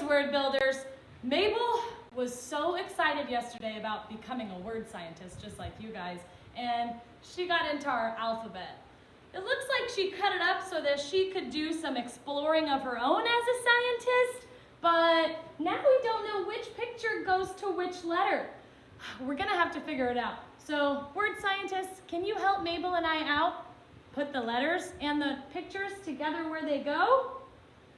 word builders. Mabel was so excited yesterday about becoming a word scientist, just like you guys, and she got into our alphabet. It looks like she cut it up so that she could do some exploring of her own as a scientist, but now we don't know which picture goes to which letter. We're gonna have to figure it out. So, word scientists, can you help Mabel and I out? Put the letters and the pictures together where they go?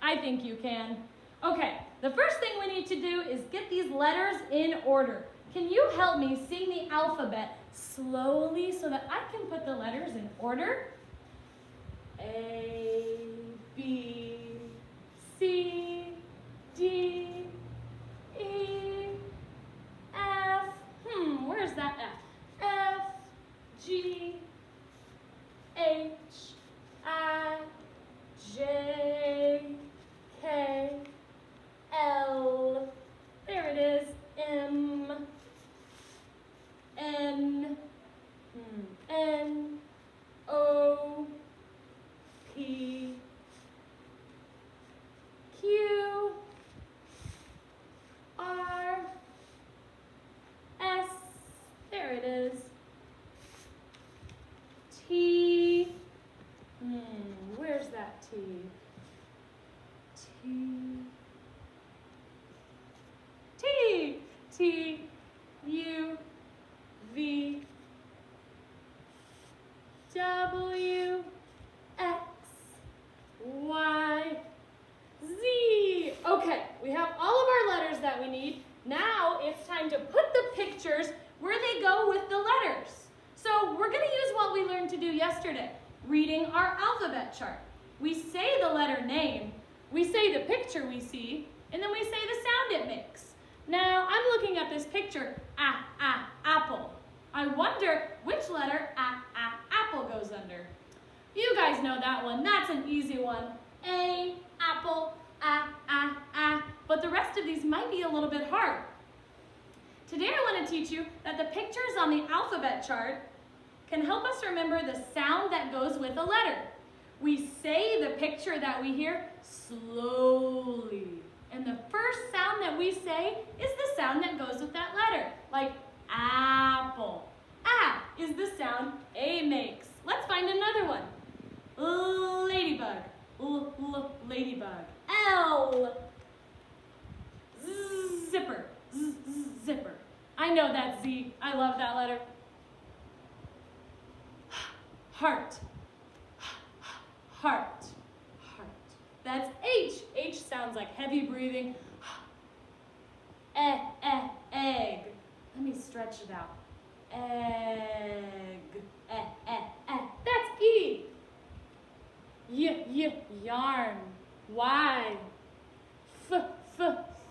I think you can. Okay, the first thing we need to do is get these letters in order. Can you help me sing the alphabet slowly so that I can put the letters in order? A, B, C, D, E, F. Where's that F? F, G, H, I, J, K, L. There it is. M, N, N, O, P, Q, R, S, there it is, T, where's that T? T, U, V, W, X, Y, Z. Okay, we have all of our letters that we need. Now it's time to put the pictures where they go with the letters. So we're going to use what we learned to do yesterday, reading our alphabet chart. We say the letter name, we say the picture we see, and then we say the sound it makes. Now I'm looking at this picture, apple. I wonder which letter apple goes under. You guys know that one. That's an easy one. A, apple, but the rest of these might be a little bit hard. Today I want to teach you that the pictures on the alphabet chart can help us remember the sound that goes with a letter. We say the picture that we hear slowly. And the first sound that we say is the sound that goes with that letter, like apple. A is the sound A makes. Let's find another one. Ladybug. Ladybug. L. Zipper. Zipper. I know that's Z. I love that letter. Heart. Heart. That's H. H sounds like heavy breathing. Egg. Let me stretch it out. Egg. That's E. Yarn. Y.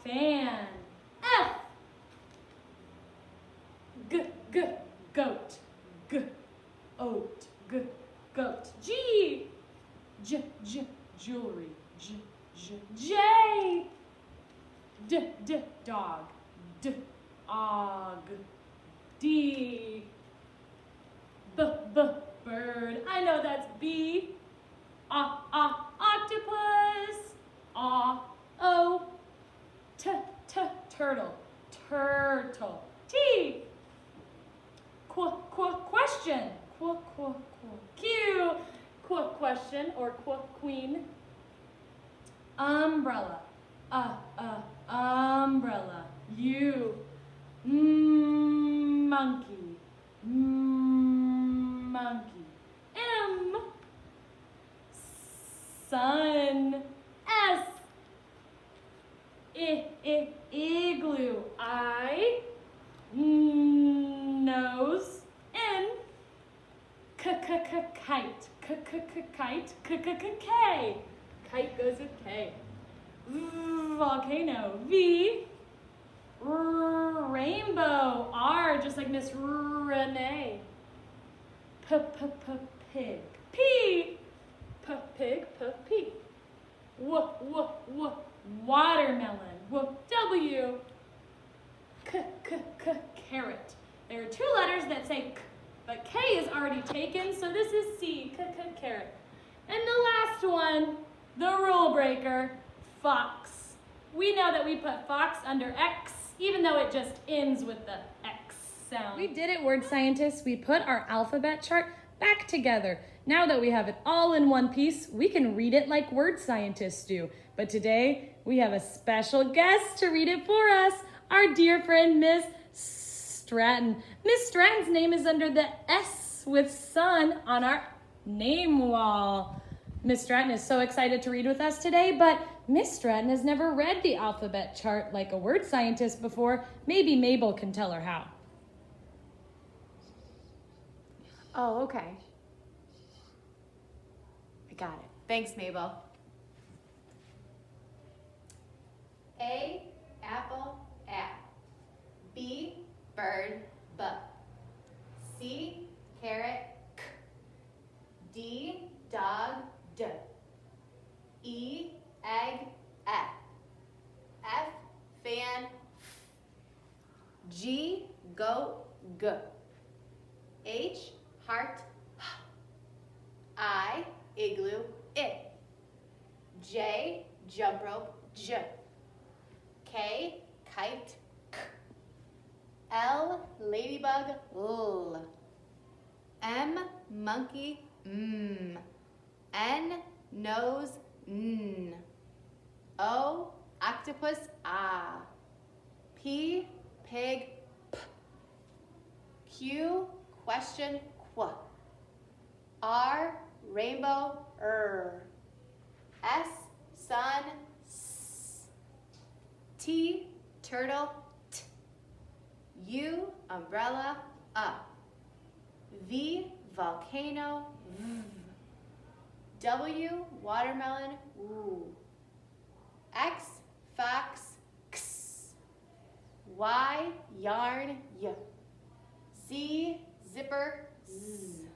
Fan. F. Goat. Oat. Goat. G. Jewelry. J. Dog. Og. D. Bird. I know that's B. Octopus. O. Turtle. T. Question. Q. Question or queen. Umbrella. Umbrella. U. Monkey. Monkey. M. Sun. S. Igloo. I. Nose. N. Kite. K. Kite goes with K. Volcano. V. Rainbow. R, just like Miss Renee. Pig. P. Pig. P. Watermelon. W. Carrot. There are two letters that say K, but K is already taken, so this is C. Carrot. And the last one, the rule breaker, fox. We know that we put fox under X, even though it just ends with the X sound. We did it, word scientists. We put our alphabet chart back together. Now that we have it all in one piece, we can read it like word scientists do. But today, we have a special guest to read it for us, our dear friend, Miss Stratton. Miss Stratton's name is under the S with sun on our name wall. Miss Stratton is so excited to read with us today, but Miss Stratton has never read the alphabet chart like a word scientist before. Maybe Mabel can tell her how. Oh, okay. I got it. Thanks, Mabel. A, apple, A. B, bird, B. C, carrot, K. D, dog, D. E, egg, F. F, fan, F. G, goat, G. H, heart, H. I, igloo, I. J, jump rope, J. K, kite, K. L, ladybug, L. M, monkey, M. N, nose, N. O, octopus, A. P, pig, P. Q, question, Qu. R, rainbow, R. S, sun, S. T, turtle, T. U, umbrella, U. V, volcano, V. W, watermelon, W. X, fox, X. Y, yarn, Y. Z, zipper, Z.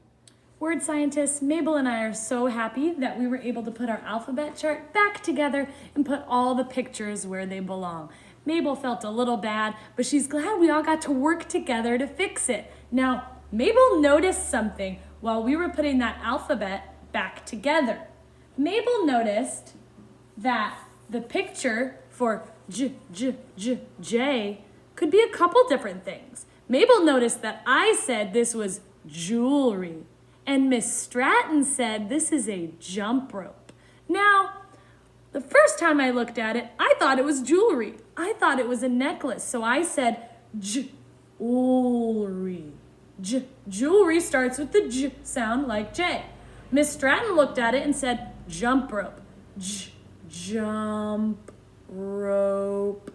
Word scientists, Mabel and I are so happy that we were able to put our alphabet chart back together and put all the pictures where they belong. Mabel felt a little bad, but she's glad we all got to work together to fix it. Now, Mabel noticed something while we were putting that alphabet back together. Mabel noticed that the picture for J could be a couple different things. Mabel noticed that I said this was jewelry, and Miss Stratton said this is a jump rope. Now, the first time I looked at it, I thought it was jewelry. I thought it was a necklace, so I said jewelry. Jewelry starts with the J sound like J. Miss Stratton looked at it and said jump rope. Jump rope.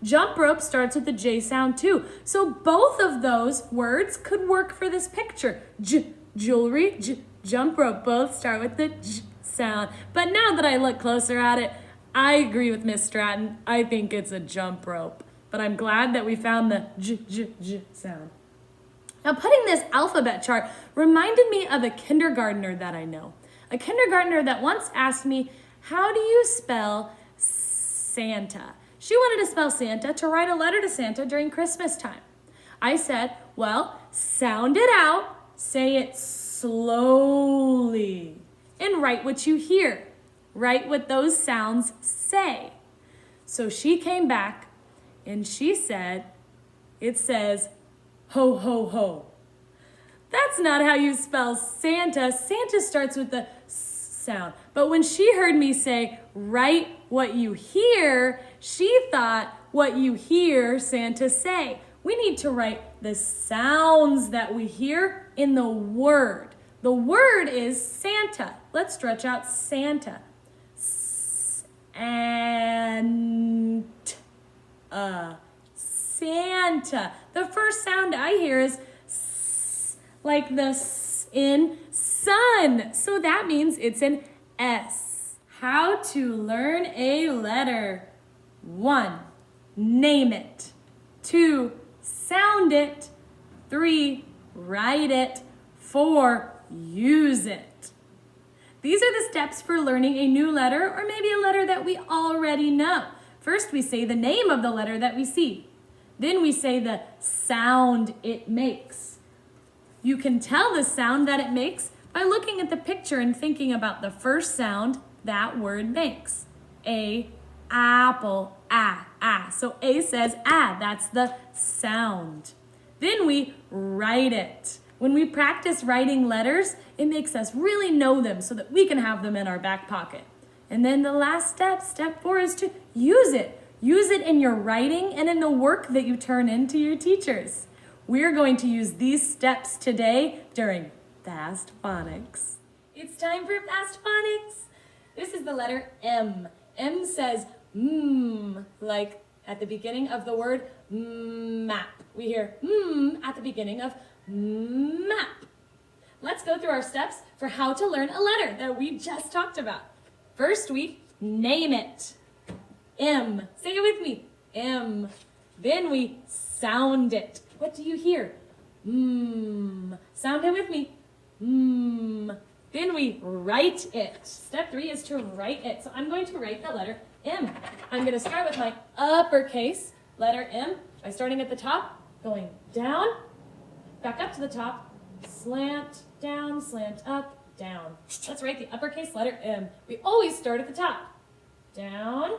Jump rope starts with the J sound too. So both of those words could work for this picture. Jewelry, jump rope, both start with the J sound. But now that I look closer at it, I agree with Miss Stratton. I think it's a jump rope. But I'm glad that we found the J sound. Now, putting this alphabet chart reminded me of a kindergartner that I know. A kindergartner that once asked me, how do you spell Santa? She wanted to spell Santa to write a letter to Santa during Christmas time. I said, well, sound it out, say it slowly, and write what you hear. Write what those sounds say. So she came back and she said, it says, ho, ho, ho. That's not how you spell Santa. Santa starts with the S sound. But when she heard me say, write what you hear, she thought what you hear Santa say. We need to write the sounds that we hear in the word. The word is Santa. Let's stretch out Santa. Santa. The first sound I hear is S, like the S in sun. So that means it's an S. How to learn a letter. 1, name it. 2, sound it. 3, write it. 4, use it. These are the steps for learning a new letter or maybe a letter that we already know. First, we say the name of the letter that we see. Then we say the sound it makes. You can tell the sound that it makes by looking at the picture and thinking about the first sound that word makes. A, apple, ah. So A says ah, that's the sound. Then we write it. When we practice writing letters, it makes us really know them so that we can have them in our back pocket. And then the last step, step 4, is to use it. Use it in your writing and in the work that you turn in to your teachers. We're going to use these steps today during Fast Phonics. It's time for Fast Phonics. This is the letter M. M says like at the beginning of the word map. We hear at the beginning of map. Let's go through our steps for how to learn a letter that we just talked about. First, we name it. M. Say it with me. M. Then we sound it. What do you hear? Sound it with me. Then we write it. Step 3 is to write it. So I'm going to write the letter M. I'm going to start with my uppercase letter M by starting at the top, going down, back up to the top, slant down, slant up, down. Let's write the uppercase letter M. We always start at the top. Down,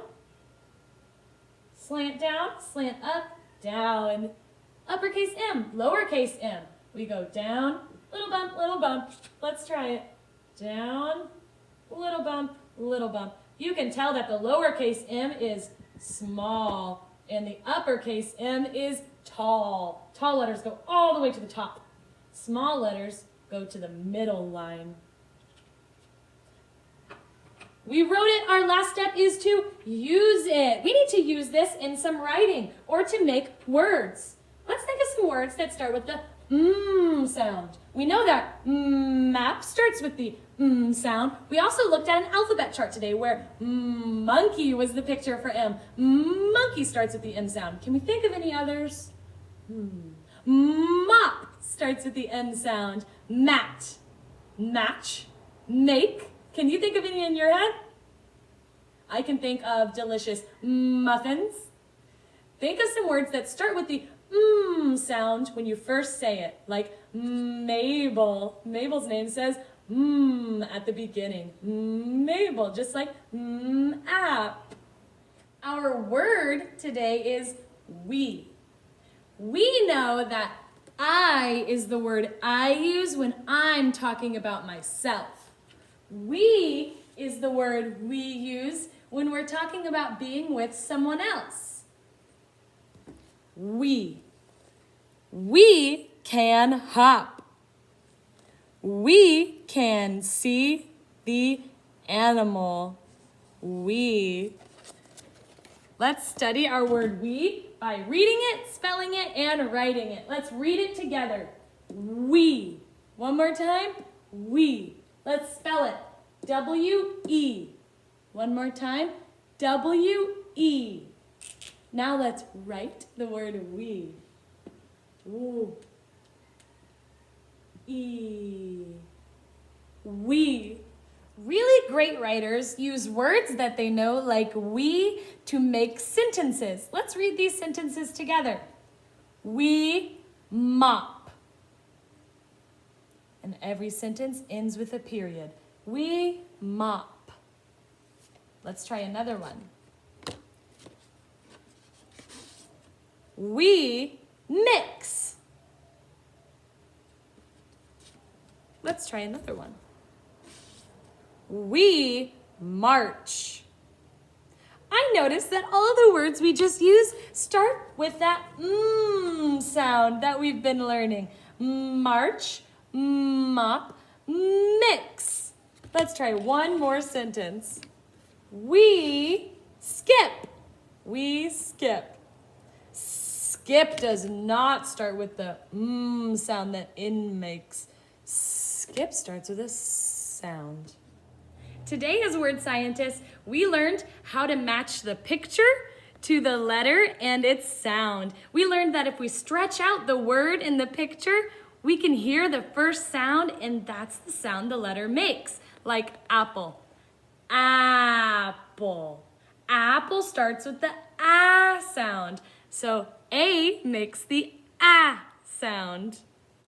slant up, down. Uppercase M, lowercase m. We go down, little bump. Let's try it. Down, little bump. You can tell that the lowercase m is small and the uppercase M is tall. Tall letters go all the way to the top. Small letters go to the middle line. We wrote it. Our last step is to use it. We need to use this in some writing or to make words. Let's think of some words that start with the sound. We know that map starts with the sound. We also looked at an alphabet chart today where monkey was the picture for M. Monkey starts with the M sound. Can we think of any others? Mop starts with the M sound. Mat, match, make. Can you think of any in your head? I can think of delicious muffins. Think of some words that start with the sound when you first say it, like Mabel. Mabel's name says at the beginning. Mabel, just like app. Our word today is we. We know that I is the word I use when I'm talking about myself. We is the word we use when we're talking about being with someone else. We can hop. We can see the animal. Let's study our word we by reading it, spelling it, and writing it. Let's read it together. We. One more time. We. Let's spell it. W-E. One more time. W-E. Now let's write the word we. Ooh. E. We. Really great writers use words that they know, like we, to make sentences. Let's read these sentences together. We mop. And every sentence ends with a period. We mop. Let's try another one. We mix. Let's try another one. We march. I noticed that all the words we just used start with that sound that we've been learning. March, mop, mix. Let's try one more sentence. We skip. We skip. Skip does not start with the sound that in makes. Skip starts with a sound. Today as word scientists, we learned how to match the picture to the letter and its sound. We learned that if we stretch out the word in the picture, we can hear the first sound, and that's the sound the letter makes, like apple. Apple. Apple starts with the ah sound. So A makes the ah sound.